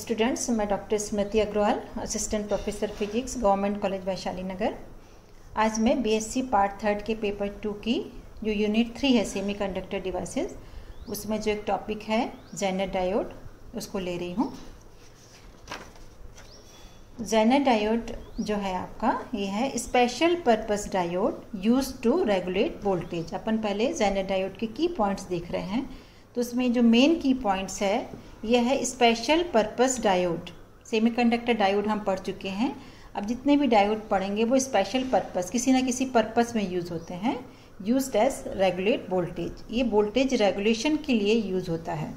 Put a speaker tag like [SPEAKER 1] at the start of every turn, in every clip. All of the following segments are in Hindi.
[SPEAKER 1] स्टूडेंट्स, मैं doctor Smriti Agarwal, assistant professor physics, government college Vaishali Nagar. आज मैं बीएससी पार्ट 3 के पेपर 2 की जो यूनिट 3 है सेमीकंडक्टर डिवाइसेस, उसमें जो एक टॉपिक है जेनर डायोड, उसको ले रही हूँ। जेनर डायोड जो है आपका ये है special purpose diode used to regulate voltage. अपन पहले जेनर डायोड के की पॉइंट्स देख रहे हैं, तो उसमें जो मेन की पॉइंट्स है यह है special purpose diode. Semiconductor diode हम पढ़ चुके हैं, अब जितने भी डायोड पढ़ेंगे वो स्पेशल पर्पस, किसी ना किसी पर्पस में यूज़ होते हैं, यूज्ड एज रेगुलेट वोल्टेज। ये वोल्टेज रेगुलेशन के लिए यूज़ होता है।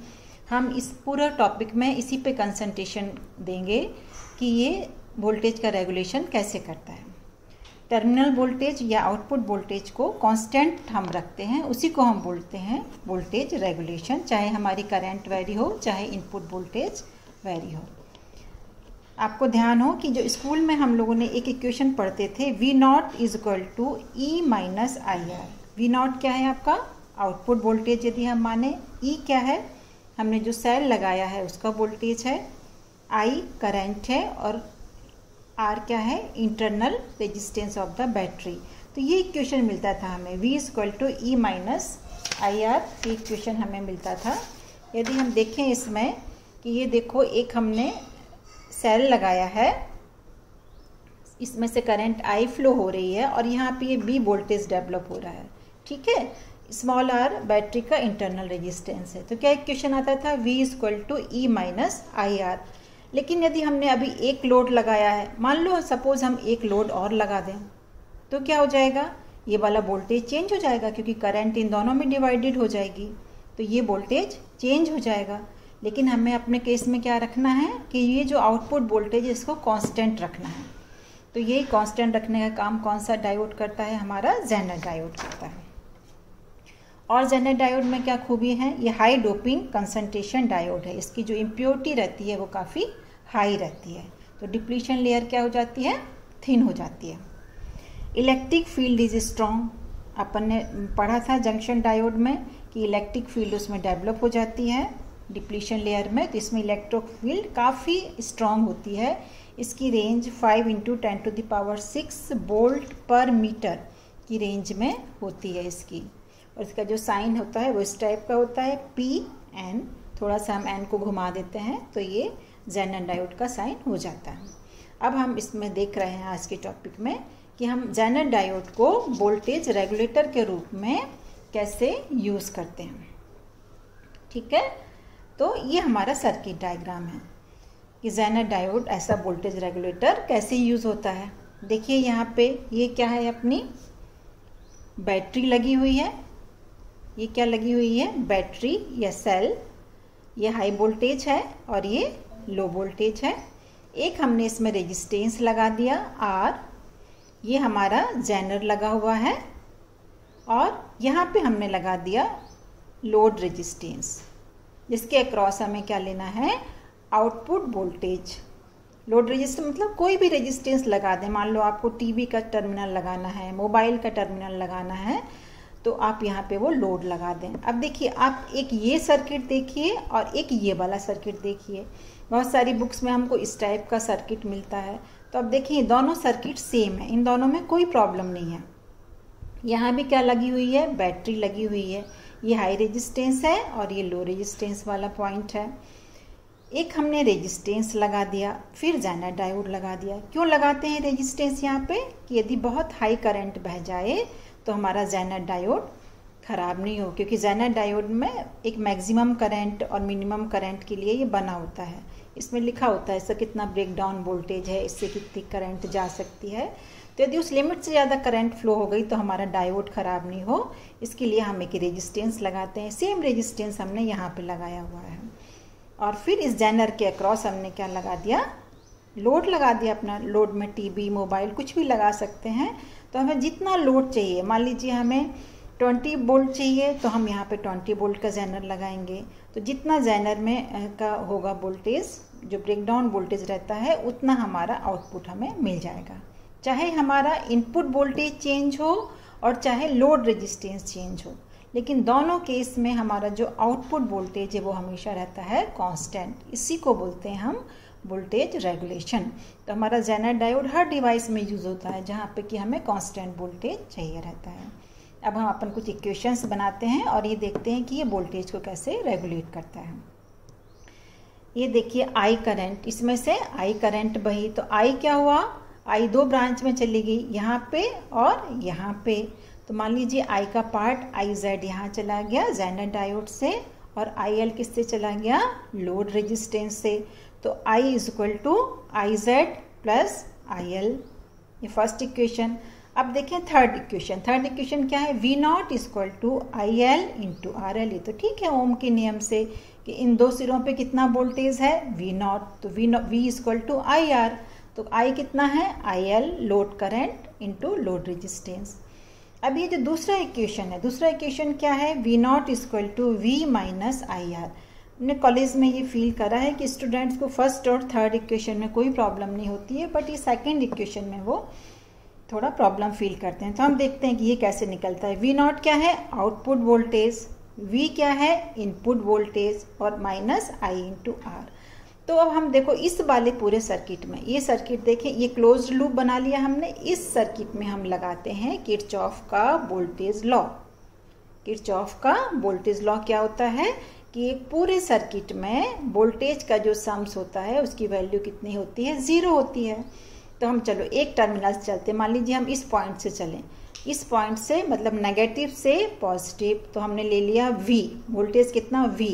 [SPEAKER 1] हम इस पूरा टॉपिक में इसी पे कंसंट्रेशन देंगे कि ये वोल्टेज का रेगुलेशन कैसे करता है। टर्मिनल वोल्टेज या आउटपुट वोल्टेज को कांस्टेंट हम रखते हैं, उसी को हम बोलते हैं वोल्टेज रेगुलेशन, चाहे हमारी करंट वेरी हो, चाहे इनपुट वोल्टेज वेरी हो। आपको ध्यान हो कि जो स्कूल में हम लोगों ने एक इक्वेशन पढ़ते थे, V naught is equal to E minus IR। V naught क्या है आपका आउटपुट वोल्टेज यदि हम माने, E क्या है हमने जो सेल लगाया है उसका वोल्टेज है, I करंट है और R क्या है internal resistance of the battery. तो ये इक्वेशन मिलता था हमें, V is equal to E minus IR, ये इक्वेशन हमें मिलता था। यदि हम देखें इसमें कि ये देखो एक हमने सेल लगाया है, इसमें से करंट I फ्लो हो रही है और यहाँ पे ये B वोल्टेज डेवलप हो रहा है, ठीक है। स्मॉल r बैटरी का इंटरनल रेजिस्टेंस है, तो क्या इक्वेशन आता था V is equal to E minus IR। लेकिन यदि हमने अभी एक लोड लगाया है, मान लो सपोज हम एक लोड और लगा दें, तो क्या हो जाएगा, ये वाला वोल्टेज चेंज हो जाएगा क्योंकि करंट इन दोनों में डिवाइडेड हो जाएगी, तो ये वोल्टेज चेंज हो जाएगा। लेकिन हमें अपने केस में क्या रखना है कि ये जो आउटपुट वोल्टेज है इसको कांस्टेंट रखना है। तो ये कांस्टेंट रखने का काम कौन सा डायोड करता है, हमारा जेनर डायोड करता है। और जेनर डायोड में क्या खूबी है, ये हाई डोपिंग कंसंट्रेशन डायोड है, इसकी जो इम्प्योरिटी रहती है वो काफ़ी हाई रहती है, तो डिप्लीशन लेयर क्या हो जाती है, थिन हो जाती है। इलेक्ट्रिक फील्ड इज स्ट्रॉन्ग, अपन ने पढ़ा था जंक्शन डायोड में कि इलेक्ट्रिक फील्ड उसमें डेवलप हो जाती है डिप्लीशन लेयर में, तो इसमें इलेक्ट्रिक फील्ड काफ़ी स्ट्रॉन्ग होती है। इसकी रेंज 5 × 10⁻6 वोल्ट पर मीटर की रेंज में होती है इसकी। और इसका जो साइन होता है वो इस टाइप का होता है PN, थोड़ा सा हम N को घुमा देते हैं तो ये जेनर डायोड का साइन हो जाता है। अब हम इसमें देख रहे हैं आज के टॉपिक में कि हम जेनर डायोड को वोल्टेज रेगुलेटर के रूप में कैसे यूज़ करते हैं, ठीक है। तो ये हमारा सर्किट डायग्राम है कि जेनर डायोड ऐसा वोल्टेज रेगुलेटर कैसे यूज़ होता है। देखिए यहाँ पे ये क्या है, अपनी बैटरी लगी हुई है, ये क्या लगी हुई है, बैटरी या सेल। ये हाई वोल्टेज है और ये लो वोल्टेज है। एक हमने इसमें रेजिस्टेंस लगा दिया R, ये हमारा जेनर लगा हुआ है, और यहाँ पे हमने लगा दिया लोड रेजिस्टेंस, जिसके अक्रॉस हमें क्या लेना है, आउटपुट वोल्टेज। लोड रेजिस्टेंस मतलब कोई भी रेजिस्टेंस लगा दें, मान लो आपको टीवी का टर्मिनल लगाना है, मोबाइल का टर्मिनल लगाना है, तो आप यहाँ पे वो लोड लगा दें। अब देखिए आप एक ये सर्किट देखिए और एक ये वाला सर्किट देखिए, बहुत सारी बुक्स में हमको इस टाइप का सर्किट मिलता है। तो अब देखिए दोनों सर्किट सेम है, इन दोनों में कोई प्रॉब्लम नहीं है। यहाँ भी क्या लगी हुई है, बैटरी लगी हुई है, ये हाई रेजिस्टेंस है और ये लो रेजिस्टेंस वाला पॉइंट है। एक हमने रेजिस्टेंस लगा दिया, फिर जेनर डायोड लगा दिया। क्यों लगाते हैं रेजिस्टेंस यहाँ पे, कि यदि बहुत हाई करंट बह जाए तो हमारा जेनर डायोड ख़राब नहीं हो, क्योंकि जेनर डायोड में एक मैक्सिमम करंट और मिनिमम करंट के लिए ये बना होता है। इसमें लिखा होता है इसका कितना ब्रेकडाउन वोल्टेज है, इससे कितनी करंट जा सकती है। तो यदि उस लिमिट से ज़्यादा करंट फ्लो हो गई तो हमारा डायोड ख़राब नहीं हो, इसके लिए हम एक रेजिस्टेंस लगाते हैं। सेम रेजिस्टेंस हमने यहाँ पे लगाया हुआ है, और फिर इस जेनर के अक्रॉस हमने क्या लगा दिया, लोड लगा दिया। अपना लोड में टीवी, मोबाइल कुछ भी लगा सकते हैं। तो हमें जितना लोड चाहिए, मान लीजिए हमें 20 वोल्ट चाहिए, तो हम यहाँ पे 20 वोल्ट का जेनर लगाएंगे। तो जितना जेनर में का होगा वोल्टेज, जो ब्रेकडाउन वोल्टेज रहता है, उतना हमारा आउटपुट हमें मिल जाएगा। चाहे हमारा इनपुट वोल्टेज चेंज हो और चाहे लोड रेजिस्टेंस चेंज हो, लेकिन दोनों केस में हमारा जो आउटपुट वोल्टेज है वो हमेशा रहता है कांस्टेंट। इसी को बोलते हैं हम वोल्टेज रेगुलेशन। तो हमारा जेनर डायोड हर डिवाइस में यूज़ होता है जहाँ पे कि हमें कांस्टेंट वोल्टेज चाहिए रहता है। अब हम अपन कुछ इक्वेशंस बनाते हैं और ये देखते हैं कि ये वोल्टेज को कैसे रेगुलेट करता है। ये देखिए आई करंट, इसमें से आई करंट बही, तो आई क्या हुआ, आई दो ब्रांच में चली गई, यहाँ पे और यहाँ पे। तो मान लीजिए आई का पार्ट आई जेड यहाँ चला गया जेनर डायोड से, और आई एल किससे चला गया, लोड रेजिस्टेंस से। तो I is equal to I Z plus I L, ये फर्स्ट इक्वेशन। अब देखें थर्ड इक्वेशन। थर्ड इक्वेशन क्या है, V naught is equal to I L into R L. ये तो ठीक है ओम के नियम से कि इन दो सिरों पे कितना वोल्टेज है, वी नॉट, तो V is equal to I R. तो आई कितना है, I L load current into load resistance. अब ये जो दूसरा इक्वेशन है, दूसरा इक्वेशन क्या है, V naught is equal to V minus I R. हमने कॉलेज में ये फील करा है कि स्टूडेंट्स को फर्स्ट और थर्ड इक्वेशन में कोई प्रॉब्लम नहीं होती है, बट ये सेकेंड इक्वेशन में वो थोड़ा प्रॉब्लम फील करते हैं। तो हम देखते हैं कि ये कैसे निकलता है। वी नॉट क्या है, आउटपुट वोल्टेज, वी क्या है, इनपुट वोल्टेज, और माइनस आई इंटू आर। तो अब हम देखो इस वाले पूरे सर्किट में, ये सर्किट देखें, ये क्लोज्ड लूप बना लिया हमने। इस सर्किट में हम लगाते हैं किरचॉफ का वोल्टेज लॉ। किरचॉफ का वोल्टेज लॉ क्या होता है कि एक पूरे सर्किट में वोल्टेज का जो सम्स होता है उसकी वैल्यू कितनी होती है, 0 होती है। तो हम चलो एक टर्मिनल से चलते हैं, मान लीजिए हम इस पॉइंट से चलें, इस पॉइंट से मतलब नेगेटिव से पॉजिटिव, तो हमने ले लिया V, वोल्टेज कितना V।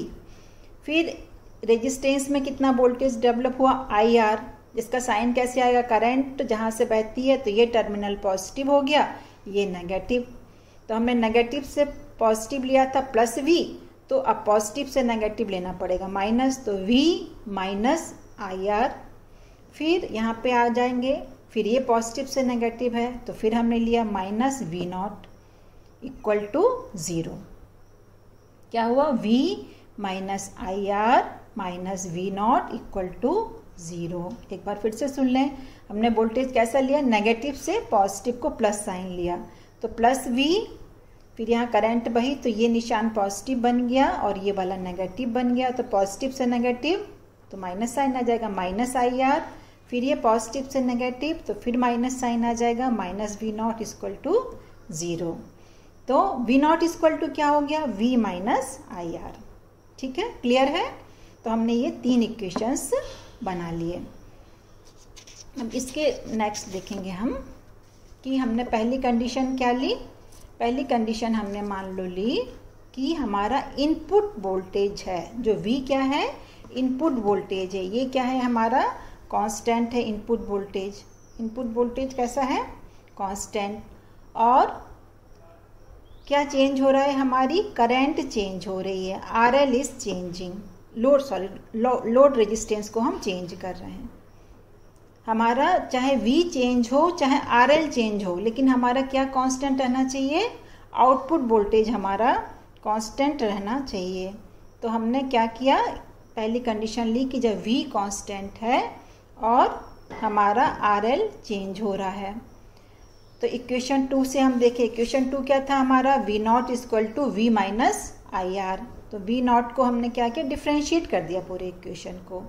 [SPEAKER 1] फिर रेजिस्टेंस में कितना वोल्टेज डेवलप हुआ, IR, जिसका साइन कैसे आएगा, करंट जहाँ से बहती है, तो ये टर्मिनल पॉजिटिव हो गया, ये नेगेटिव। तो हमने नेगेटिव से पॉजिटिव लिया था प्लस V, तो अब पॉजिटिव से नेगेटिव लेना पड़ेगा माइनस, तो V माइनस IR। फिर यहाँ पे आ जाएंगे, फिर ये पॉजिटिव से नेगेटिव है, तो फिर हमने लिया minus V naught equal to 0। क्या हुआ, V minus I R minus V naught equal to 0। एक बार फिर से सुन लें, हमने वोल्टेज कैसा लिया, नेगेटिव से पॉजिटिव को प्लस साइन लिया, तो प्लस V, फिर यहाँ करंट बही, तो ये निशान पॉजिटिव बन गया और ये वाला नेगेटिव बन गया, तो पॉजिटिव से नेगेटिव तो माइनस साइन आ जाएगा, माइनस आई आर। फिर ये पॉजिटिव से नेगेटिव, तो फिर माइनस साइन आ जाएगा, minus V naught equal to 0। तो वी नॉट इक्वल टू क्या हो गया, V माइनस आई आर। ठीक है, क्लियर है। तो हमने ये 3 इक्वेशंस बना लिए। अब इसके नेक्स्ट देखेंगे हम कि हमने पहली कंडीशन क्या ली। पहली कंडीशन हमने मान लो ली कि हमारा इनपुट वोल्टेज है, जो V क्या है, इनपुट वोल्टेज है, ये क्या है हमारा कांस्टेंट है इनपुट वोल्टेज। इनपुट वोल्टेज कैसा है, कांस्टेंट। और क्या चेंज हो रहा है, हमारी करंट चेंज हो रही है, RL is changing, load resistance को हम चेंज कर रहे हैं। हमारा चाहे V चेंज हो चाहे RL चेंज हो, लेकिन हमारा क्या कांस्टेंट रहना चाहिए, आउटपुट वोल्टेज हमारा कांस्टेंट रहना चाहिए। तो हमने क्या किया, पहली कंडीशन ली कि जब V कांस्टेंट है और हमारा RL चेंज हो रहा है, तो इक्वेशन 2 से हम देखें, इक्वेशन 2 क्या था हमारा, V naught equal to V minus I R. तो V नॉट को हमने क्या किया, डिफ्रेंशिएट कर दिया पूरे इक्वेशन को।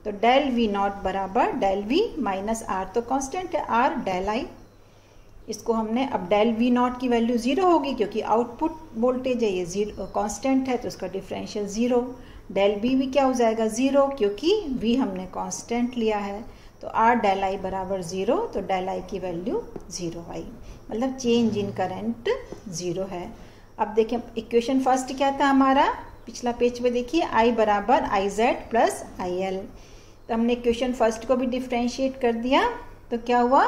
[SPEAKER 1] तो डेल V नॉट बराबर डेल V माइनस R, तो कांस्टेंट है R डेल I। इसको हमने, अब डेल V नॉट की वैल्यू 0 होगी क्योंकि आउटपुट वोल्टेज है, ये 0 कांस्टेंट है, तो उसका डिफरेंशियल 0। डेल B भी क्या हो जाएगा, 0, क्योंकि V हमने कांस्टेंट लिया है। तो R डेल I बराबर 0, तो डेल I की वैल्यू 0 आई, मतलब चेंज इन करंट 0 है। अब देखें इक्वेशन फर्स्ट क्या था हमारा, पिछला पेज पे देखिए, I बराबर आई जेड प्लस आई एल। तो हमने इक्वेशन फर्स्ट को भी डिफ्रेंशिएट कर दिया, तो क्या हुआ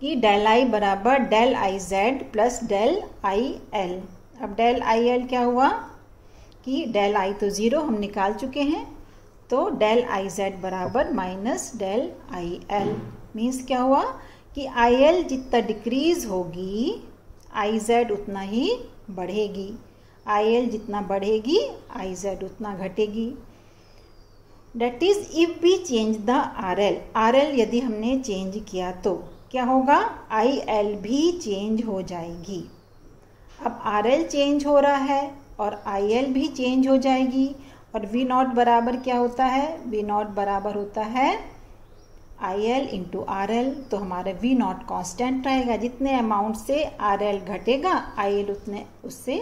[SPEAKER 1] कि डेल I बराबर del I Z plus del I L. अब डेल आई एल क्या हुआ कि डेल I तो 0 हम निकाल चुके हैं, तो डेल आई जेड बराबर minus del I L. Means क्या हुआ कि आई एल जितना डिक्रीज होगी आई जेड उतना ही बढ़ेगी, आई एल जितना बढ़ेगी आई जेड उतना घटेगी। That is if we change the R L यदि हमने चेंज किया तो क्या होगा, आई एल भी चेंज हो जाएगी। अब RL चेंज हो रहा है और IL भी चेंज हो जाएगी, और V नॉट बराबर क्या होता है, V नॉट बराबर होता है IL इंटू RL। तो हमारा V नॉट कॉन्स्टेंट रहेगा, जितने अमाउंट से RL घटेगा IL उतने उससे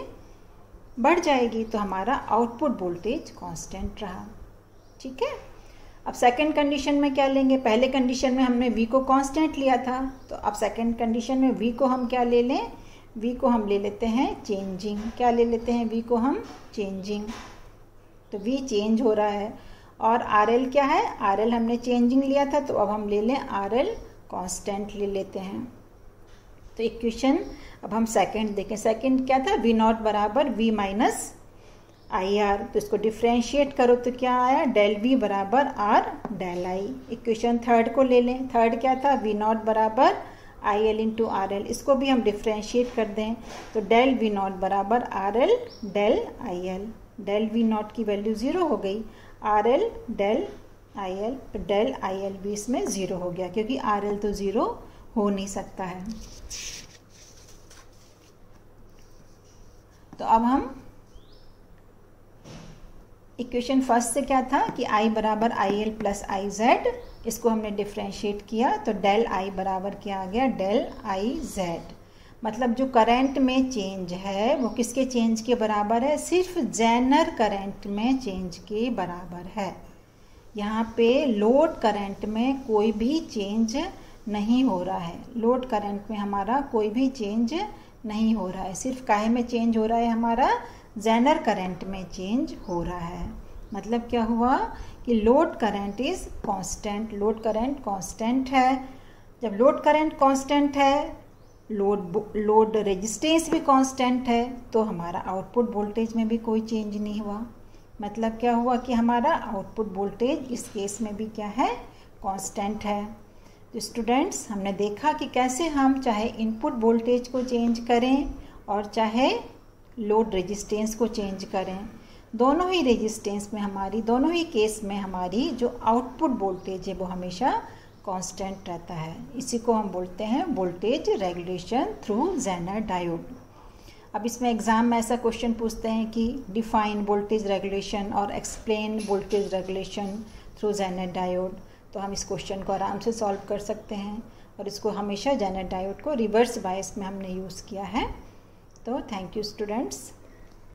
[SPEAKER 1] बढ़ जाएगी, तो हमारा आउटपुट वोल्टेज कांस्टेंट रहा। ठीक है। अब सेकंड कंडीशन में क्या लेंगे, पहले कंडीशन में हमने V को कांस्टेंट लिया था, तो अब सेकंड कंडीशन में V को हम क्या ले लें, V को हम ले लेते हैं चेंजिंग। क्या ले लेते हैं, V को हम चेंजिंग। तो V चेंज हो रहा है, और RL क्या है, RL हमने चेंजिंग लिया था, तो अब हम ले लें RL कांस्टेंट ले लेते हैं। तो इक्वेशन अब हम सेकंड देखें, सेकंड क्या था, V नॉट बराबर V माइनस IR। तो इसको डिफ्रेंशिएट करो तो क्या आया, डेल V बराबर R del I। Equation third को ले लें, थर्ड क्या था, V नॉट बराबर IL इंटू RL। इसको भी हम डिफ्रेंशिएट कर दें, तो डेल V नॉट बराबर RL del IL। Del V naught की वैल्यू 0 हो गई, RL डेल IL, तो डेल IL भी इसमें 0 हो गया, क्योंकि RL तो 0 हो नहीं सकता है। तो अब हम इक्वेशन फर्स्ट से क्या था कि I बराबर IL प्लस IZ, इसको हमने डिफ्रेंशिएट किया, तो डेल I बराबर क्या आ गया, डेल IZ। मतलब जो करंट में चेंज है वो किसके चेंज के बराबर है, सिर्फ जेनर करंट में चेंज के बराबर है। यहाँ पे लोड करंट में कोई भी चेंज नहीं हो रहा है, लोड करंट में हमारा कोई भी चेंज नहीं हो रहा है, सिर्फ काहे में चेंज हो रहा है, हमारा जेनर करंट में चेंज हो रहा है। मतलब क्या हुआ कि load current is constant, load current constant है। जब लोड करंट कांस्टेंट है, लोड रेजिस्टेंस भी कांस्टेंट है, तो हमारा आउटपुट वोल्टेज में भी कोई चेंज नहीं हुआ। मतलब क्या हुआ कि हमारा आउटपुट वोल्टेज इस केस में भी क्या है, कांस्टेंट है। तो स्टूडेंट्स, हमने देखा कि कैसे हम चाहे इनपुट वोल्टेज को चेंज करें और चाहे लोड रेजिस्टेंस को चेंज करें, दोनों ही रेजिस्टेंस में हमारी, दोनों ही केस में हमारी जो आउटपुट वोल्टेज है वो हमेशा कांस्टेंट रहता है। इसी को हम बोलते हैं voltage regulation through Zener diode. अब इसमें एग्जाम में ऐसा क्वेश्चन पूछते हैं कि डिफाइन वोल्टेज रेगुलेशन और explain voltage regulation through Zener diode, तो हम इस क्वेश्चन को आराम से सॉल्व कर सकते हैं, और इसको हमेशा जेनर डायोड को रिवर्स बायस में हमने यूज़ किया है। तो थैंक यू स्टूडेंट्स।